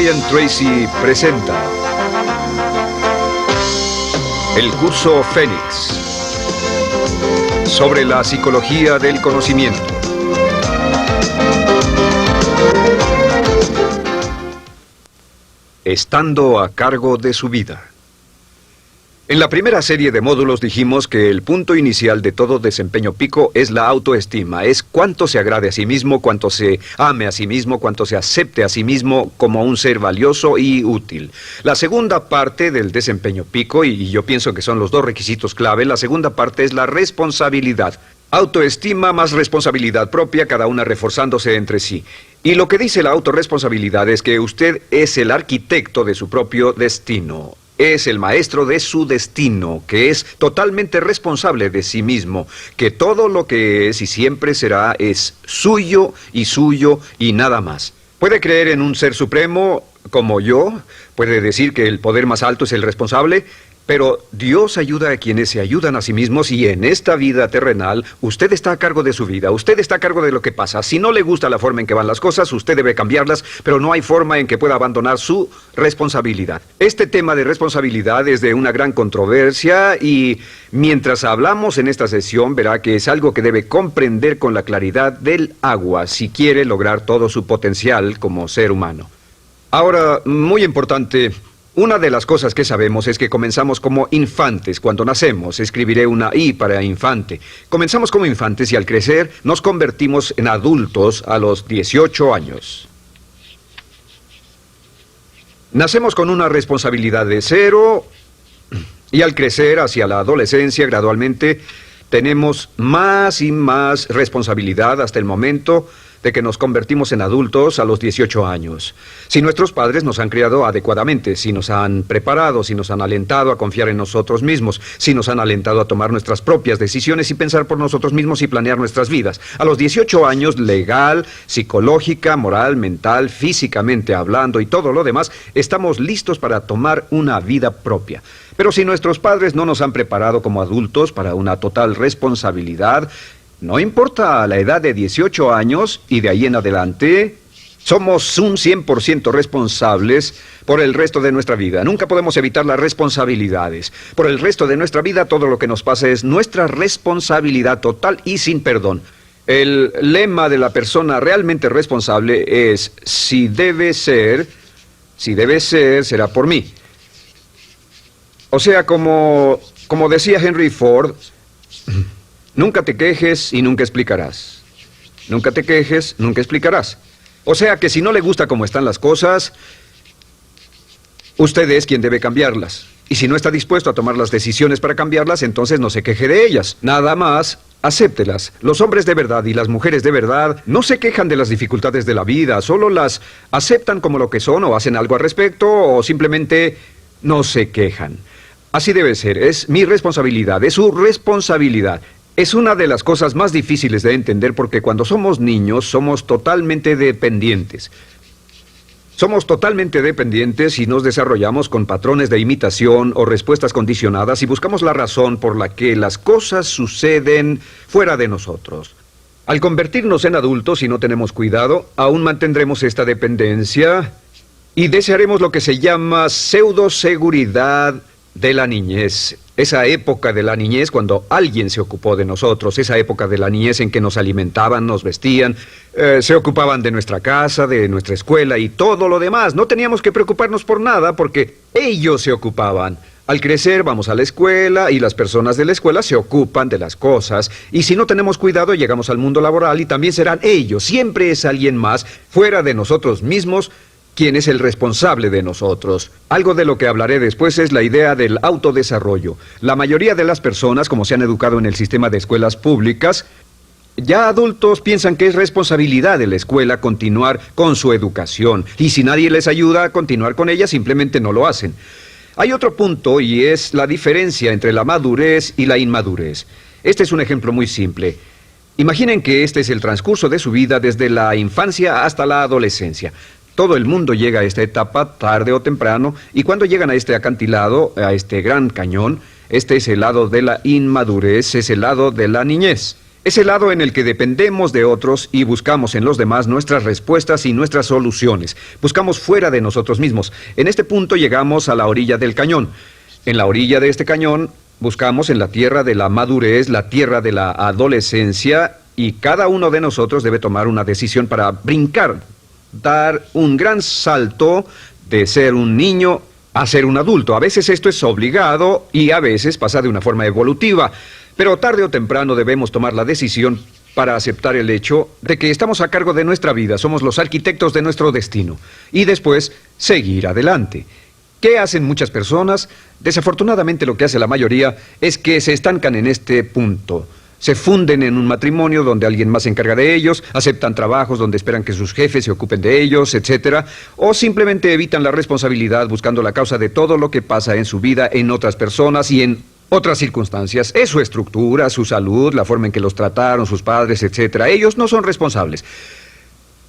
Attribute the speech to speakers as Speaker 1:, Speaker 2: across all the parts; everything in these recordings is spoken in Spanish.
Speaker 1: Brian Tracy presenta el curso Fénix sobre la psicología del conocimiento. Estando a cargo de su vida. En la primera serie de módulos dijimos que el punto inicial de todo desempeño pico es la autoestima, es cuánto se agrade a sí mismo, cuánto se ame a sí mismo, cuánto se acepte a sí mismo como un ser valioso y útil. La segunda parte del desempeño pico, y yo pienso que son los dos requisitos clave, la segunda parte es la responsabilidad. Autoestima más responsabilidad propia, cada una reforzándose entre sí. Y lo que dice la autorresponsabilidad es que usted es el arquitecto de su propio destino. Es el maestro de su destino, que es totalmente responsable de sí mismo, que todo lo que es y siempre será es suyo y nada más. Puede creer en un ser supremo como yo, puede decir que el poder más alto es el responsable, pero Dios ayuda a quienes se ayudan a sí mismos y en esta vida terrenal usted está a cargo de su vida, usted está a cargo de lo que pasa. Si no le gusta la forma en que van las cosas, usted debe cambiarlas, pero no hay forma en que pueda abandonar su responsabilidad. Este tema de responsabilidad es de una gran controversia y mientras hablamos en esta sesión verá que es algo que debe comprender con la claridad del agua si quiere lograr todo su potencial como ser humano. Ahora, muy importante, una de las cosas que sabemos es que comenzamos como infantes cuando nacemos. Escribiré una I para infante. Comenzamos como infantes y al crecer nos convertimos en adultos a los 18 años. Nacemos con una responsabilidad de 0 y al crecer hacia la adolescencia gradualmente tenemos más y más responsabilidad hasta el momento de que nos convertimos en adultos a los 18 años. Si nuestros padres nos han criado adecuadamente, si nos han preparado, si nos han alentado a confiar en nosotros mismos, si nos han alentado a tomar nuestras propias decisiones y pensar por nosotros mismos y planear nuestras vidas. A los 18 años, legal, psicológica, moral, mental, físicamente hablando y todo lo demás, estamos listos para tomar una vida propia. Pero si nuestros padres no nos han preparado como adultos para una total responsabilidad, no importa la edad de 18 años y de ahí en adelante, somos un 100% responsables por el resto de nuestra vida. Nunca podemos evitar las responsabilidades. Por el resto de nuestra vida, todo lo que nos pasa es nuestra responsabilidad total y sin perdón. El lema de la persona realmente responsable es, si debe ser, será por mí. O sea, como decía Henry Ford, nunca te quejes y nunca explicarás. Nunca te quejes, nunca explicarás. O sea que si no le gusta cómo están las cosas, usted es quien debe cambiarlas. Y si no está dispuesto a tomar las decisiones para cambiarlas, entonces no se queje de ellas. Nada más, acéptelas. Los hombres de verdad y las mujeres de verdad no se quejan de las dificultades de la vida, solo las aceptan como lo que son o hacen algo al respecto o simplemente no se quejan. Así debe ser, es mi responsabilidad, es su responsabilidad. Es una de las cosas más difíciles de entender porque cuando somos niños somos totalmente dependientes. Somos totalmente dependientes y nos desarrollamos con patrones de imitación o respuestas condicionadas y buscamos la razón por la que las cosas suceden fuera de nosotros. Al convertirnos en adultos, si no tenemos cuidado, aún mantendremos esta dependencia y desearemos lo que se llama pseudoseguridad de la niñez. Esa época de la niñez cuando alguien se ocupó de nosotros, esa época de la niñez en que nos alimentaban, nos vestían, se ocupaban de nuestra casa, de nuestra escuela y todo lo demás. No teníamos que preocuparnos por nada porque ellos se ocupaban. Al crecer vamos a la escuela y las personas de la escuela se ocupan de las cosas y si no tenemos cuidado llegamos al mundo laboral y también serán ellos. Siempre es alguien más fuera de nosotros mismos quien es el responsable de nosotros. Algo de lo que hablaré después es la idea del autodesarrollo. La mayoría de las personas, como se han educado en el sistema de escuelas públicas, ya adultos piensan que es responsabilidad de la escuela continuar con su educación. Y si nadie les ayuda a continuar con ella, simplemente no lo hacen. Hay otro punto y es la diferencia entre la madurez y la inmadurez. Este es un ejemplo muy simple. Imaginen que este es el transcurso de su vida desde la infancia hasta la adolescencia. Todo el mundo llega a esta etapa tarde o temprano y cuando llegan a este acantilado, a este gran cañón, este es el lado de la inmadurez, es el lado de la niñez. Es el lado en el que dependemos de otros y buscamos en los demás nuestras respuestas y nuestras soluciones. Buscamos fuera de nosotros mismos. En este punto llegamos a la orilla del cañón. En la orilla de este cañón buscamos en la tierra de la madurez, la tierra de la adolescencia, y cada uno de nosotros debe tomar una decisión para brincar, dar un gran salto de ser un niño a ser un adulto. A veces esto es obligado y a veces pasa de una forma evolutiva. Pero tarde o temprano debemos tomar la decisión para aceptar el hecho de que estamos a cargo de nuestra vida, somos los arquitectos de nuestro destino, y después seguir adelante. ¿Qué hacen muchas personas? Desafortunadamente lo que hace la mayoría es que se estancan en este punto. Se funden en un matrimonio donde alguien más se encarga de ellos, aceptan trabajos donde esperan que sus jefes se ocupen de ellos, etc. O simplemente evitan la responsabilidad buscando la causa de todo lo que pasa en su vida en otras personas y en otras circunstancias. Es su estructura, su salud, la forma en que los trataron, sus padres, etc. Ellos no son responsables.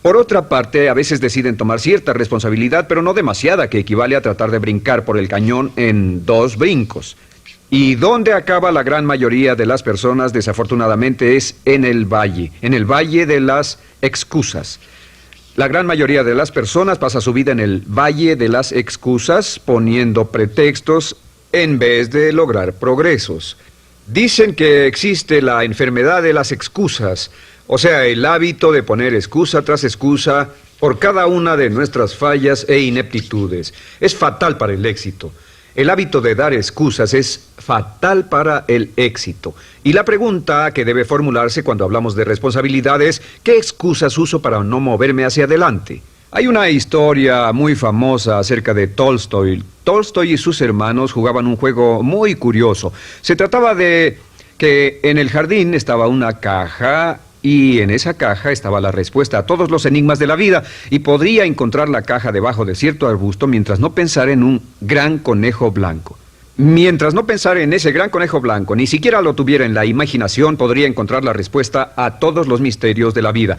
Speaker 1: Por otra parte, a veces deciden tomar cierta responsabilidad, pero no demasiada, que equivale a tratar de brincar por el cañón en 2 brincos. ¿Y dónde acaba la gran mayoría de las personas? Desafortunadamente es en el valle de las excusas. La gran mayoría de las personas pasa su vida en el valle de las excusas, poniendo pretextos en vez de lograr progresos. Dicen que existe la enfermedad de las excusas, o sea, el hábito de poner excusa tras excusa por cada una de nuestras fallas e ineptitudes. Es fatal para el éxito. El hábito de dar excusas es fatal para el éxito. Y la pregunta que debe formularse cuando hablamos de responsabilidad es, ¿qué excusas uso para no moverme hacia adelante? Hay una historia muy famosa acerca de Tolstoy. Tolstoy y sus hermanos jugaban un juego muy curioso. Se trataba de que en el jardín estaba una caja y en esa caja estaba la respuesta a todos los enigmas de la vida, y podría encontrar la caja debajo de cierto arbusto mientras no pensara en un gran conejo blanco. Mientras no pensara en ese gran conejo blanco, ni siquiera lo tuviera en la imaginación, podría encontrar la respuesta a todos los misterios de la vida.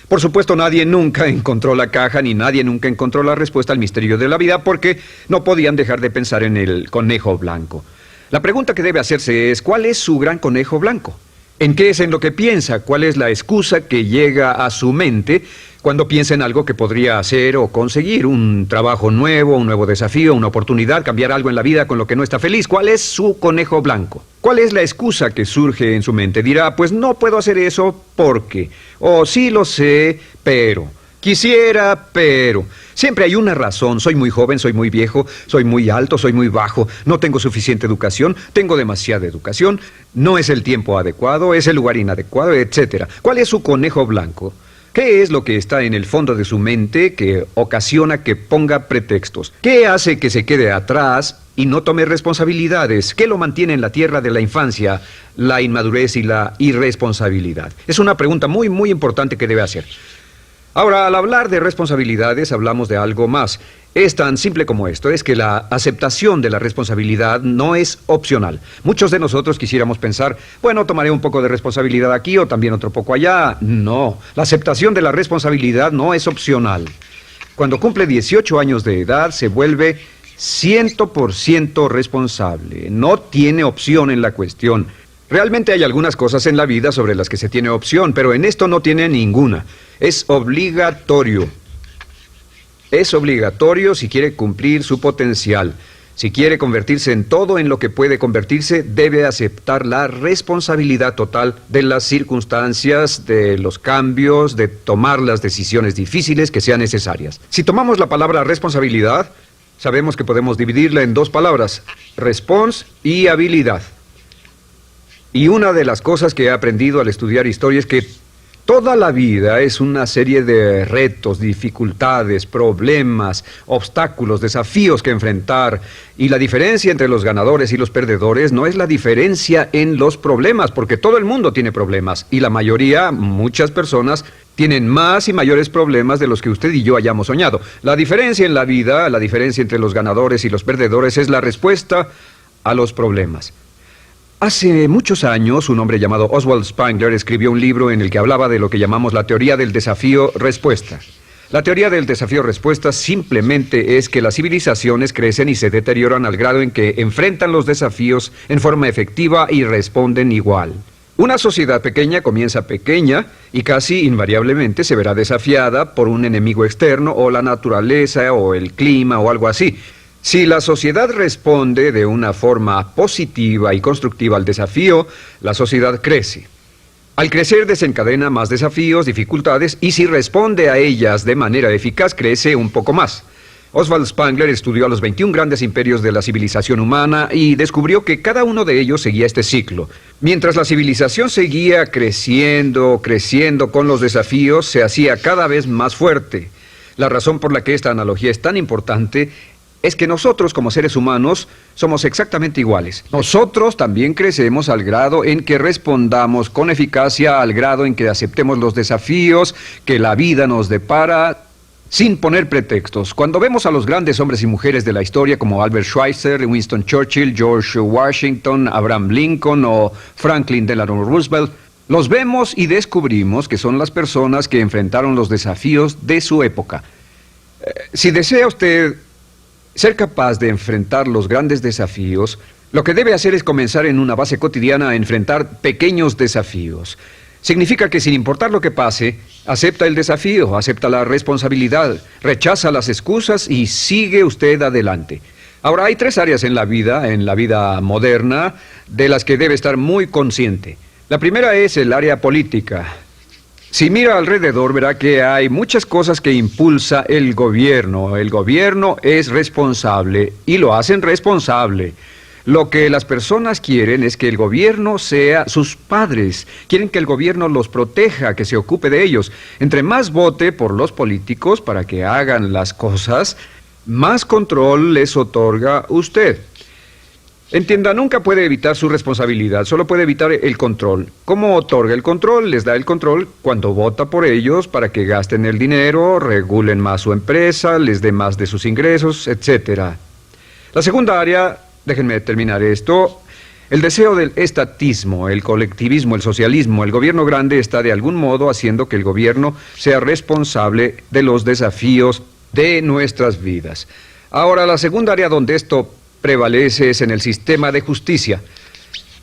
Speaker 1: Por supuesto, nadie nunca encontró la caja, ni nadie nunca encontró la respuesta al misterio de la vida, porque no podían dejar de pensar en el conejo blanco. La pregunta que debe hacerse es, ¿cuál es su gran conejo blanco? ¿En qué es en lo que piensa? ¿Cuál es la excusa que llega a su mente cuando piensa en algo que podría hacer o conseguir? Un trabajo nuevo, un nuevo desafío, una oportunidad, cambiar algo en la vida con lo que no está feliz. ¿Cuál es su conejo blanco? ¿Cuál es la excusa que surge en su mente? Dirá, pues no puedo hacer eso porque, o sí lo sé, pero, quisiera, pero. Siempre hay una razón. Soy muy joven, soy muy viejo, soy muy alto, soy muy bajo, no tengo suficiente educación, tengo demasiada educación, no es el tiempo adecuado, es el lugar inadecuado, etc. ¿Cuál es su conejo blanco? ¿Qué es lo que está en el fondo de su mente que ocasiona que ponga pretextos? ¿Qué hace que se quede atrás y no tome responsabilidades? ¿Qué lo mantiene en la tierra de la infancia, la inmadurez y la irresponsabilidad? Es una pregunta muy, muy importante que debe hacer. Ahora, al hablar de responsabilidades, hablamos de algo más. Es tan simple como esto, es que la aceptación de la responsabilidad no es opcional. Muchos de nosotros quisiéramos pensar, bueno, tomaré un poco de responsabilidad aquí o también otro poco allá. No, la aceptación de la responsabilidad no es opcional. Cuando cumple 18 años de edad, se vuelve 100% responsable. No tiene opción en la cuestión. Realmente hay algunas cosas en la vida sobre las que se tiene opción, pero en esto no tiene ninguna. Es obligatorio. Es obligatorio si quiere cumplir su potencial. Si quiere convertirse en todo en lo que puede convertirse, debe aceptar la responsabilidad total de las circunstancias, de los cambios, de tomar las decisiones difíciles que sean necesarias. Si tomamos la palabra responsabilidad, sabemos que podemos dividirla en 2 palabras, respons y habilidad. Y una de las cosas que he aprendido al estudiar historia es que toda la vida es una serie de retos, dificultades, problemas, obstáculos, desafíos que enfrentar. Y la diferencia entre los ganadores y los perdedores no es la diferencia en los problemas, porque todo el mundo tiene problemas. Y la mayoría, muchas personas, tienen más y mayores problemas de los que usted y yo hayamos soñado. La diferencia en la vida, la diferencia entre los ganadores y los perdedores es la respuesta a los problemas. Hace muchos años, un hombre llamado Oswald Spengler escribió un libro en el que hablaba de lo que llamamos la teoría del desafío-respuesta. La teoría del desafío-respuesta simplemente es que las civilizaciones crecen y se deterioran al grado en que enfrentan los desafíos en forma efectiva y responden igual. Una sociedad pequeña comienza pequeña y casi invariablemente se verá desafiada por un enemigo externo o la naturaleza o el clima o algo así. Si la sociedad responde de una forma positiva y constructiva al desafío, la sociedad crece. Al crecer desencadena más desafíos, dificultades, y si responde a ellas de manera eficaz, crece un poco más. Oswald Spengler estudió a los 21 grandes imperios de la civilización humana y descubrió que cada uno de ellos seguía este ciclo. Mientras la civilización seguía creciendo con los desafíos, se hacía cada vez más fuerte. La razón por la que esta analogía es tan importante es que nosotros, como seres humanos, somos exactamente iguales. Nosotros también crecemos al grado en que respondamos con eficacia, al grado en que aceptemos los desafíos que la vida nos depara, sin poner pretextos. Cuando vemos a los grandes hombres y mujeres de la historia como Albert Schweitzer, Winston Churchill, George Washington, Abraham Lincoln o Franklin Delano Roosevelt, los vemos y descubrimos que son las personas que enfrentaron los desafíos de su época. Si desea usted ser capaz de enfrentar los grandes desafíos, lo que debe hacer es comenzar en una base cotidiana a enfrentar pequeños desafíos. Significa que sin importar lo que pase, acepta el desafío, acepta la responsabilidad, rechaza las excusas y sigue usted adelante. Ahora, hay 3 áreas en la vida moderna, de las que debe estar muy consciente. La primera es el área política. Si mira alrededor, verá que hay muchas cosas que impulsa el gobierno. El gobierno es responsable y lo hacen responsable. Lo que las personas quieren es que el gobierno sea sus padres. Quieren que el gobierno los proteja, que se ocupe de ellos. Entre más vote por los políticos para que hagan las cosas, más control les otorga usted. Entienda, nunca puede evitar su responsabilidad, solo puede evitar el control. ¿Cómo otorga el control? Les da el control cuando vota por ellos para que gasten el dinero, regulen más su empresa, les dé más de sus ingresos, etc. La segunda área, déjenme terminar esto, el deseo del estatismo, el colectivismo, el socialismo. El gobierno grande está de algún modo haciendo que el gobierno sea responsable de los desafíos de nuestras vidas. Ahora, la segunda área donde esto prevalece es en el sistema de justicia.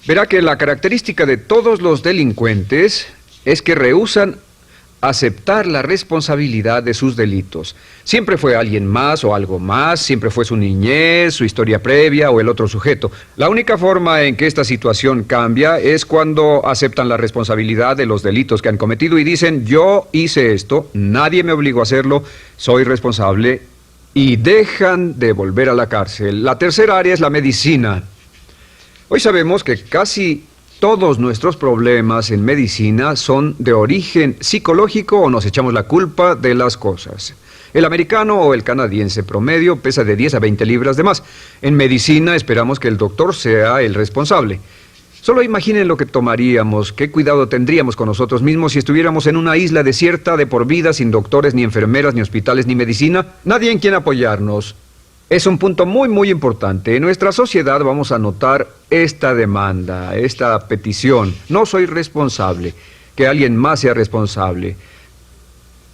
Speaker 1: Verá que la característica de todos los delincuentes es que rehúsan aceptar la responsabilidad de sus delitos. Siempre fue alguien más o algo más, siempre fue su niñez, su historia previa o el otro sujeto. La única forma en que esta situación cambia es cuando aceptan la responsabilidad de los delitos que han cometido y dicen: yo hice esto, nadie me obligó a hacerlo, soy responsable, y dejan de volver a la cárcel. La tercera área es la medicina. Hoy sabemos que casi todos nuestros problemas en medicina son de origen psicológico o nos echamos la culpa de las cosas. El americano o el canadiense promedio pesa de 10 a 20 libras de más. En medicina esperamos que el doctor sea el responsable. Solo imaginen lo que tomaríamos, qué cuidado tendríamos con nosotros mismos si estuviéramos en una isla desierta de por vida, sin doctores, ni enfermeras, ni hospitales, ni medicina. Nadie en quien apoyarnos. Es un punto muy, muy importante. En nuestra sociedad vamos a notar esta demanda, esta petición. No soy responsable, que alguien más sea responsable.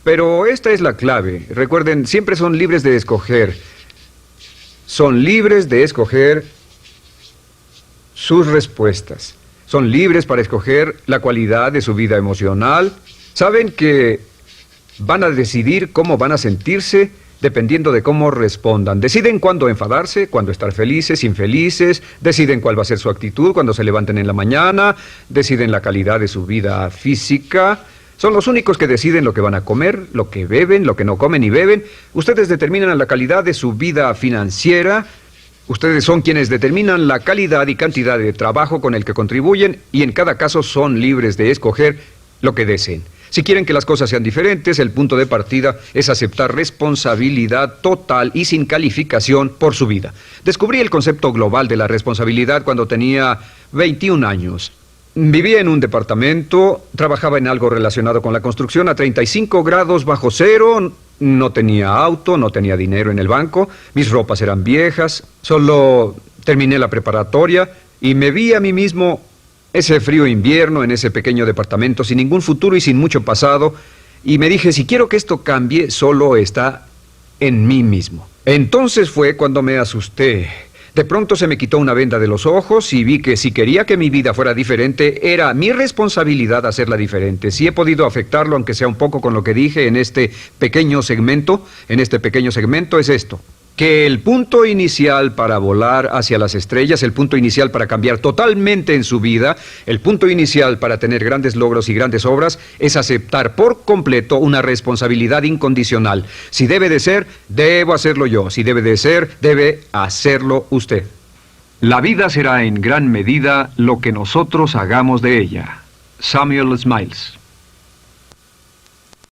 Speaker 1: Pero esta es la clave. Recuerden, siempre son libres de escoger. Son libres de escoger sus respuestas. Son libres para escoger la cualidad de su vida emocional. Saben que van a decidir cómo van a sentirse dependiendo de cómo respondan. Deciden cuándo enfadarse, cuándo estar felices, infelices, deciden cuál va a ser su actitud cuando se levanten en la mañana, deciden la calidad de su vida física. Son los únicos que deciden lo que van a comer, lo que beben, lo que no comen ni beben. Ustedes determinan la calidad de su vida financiera. Ustedes son quienes determinan la calidad y cantidad de trabajo con el que contribuyen y en cada caso son libres de escoger lo que deseen. Si quieren que las cosas sean diferentes, el punto de partida es aceptar responsabilidad total y sin calificación por su vida. Descubrí el concepto global de la responsabilidad cuando tenía 21 años. Vivía en un departamento, trabajaba en algo relacionado con la construcción a 35 grados bajo cero, no tenía auto, no tenía dinero en el banco, mis ropas eran viejas, solo terminé la preparatoria y me vi a mí mismo ese frío invierno en ese pequeño departamento sin ningún futuro y sin mucho pasado, y me dije, si quiero que esto cambie, solo está en mí mismo. Entonces fue cuando me asusté. De pronto se me quitó una venda de los ojos y vi que si quería que mi vida fuera diferente, era mi responsabilidad hacerla diferente. Si he podido afectarlo, aunque sea un poco con lo que dije en este pequeño segmento, es esto. Que el punto inicial para volar hacia las estrellas, el punto inicial para cambiar totalmente en su vida, el punto inicial para tener grandes logros y grandes obras, es aceptar por completo una responsabilidad incondicional. Si debe de ser, debo hacerlo yo. Si debe de ser, debe hacerlo usted. La vida será en gran medida lo que nosotros hagamos de ella. Samuel Smiles.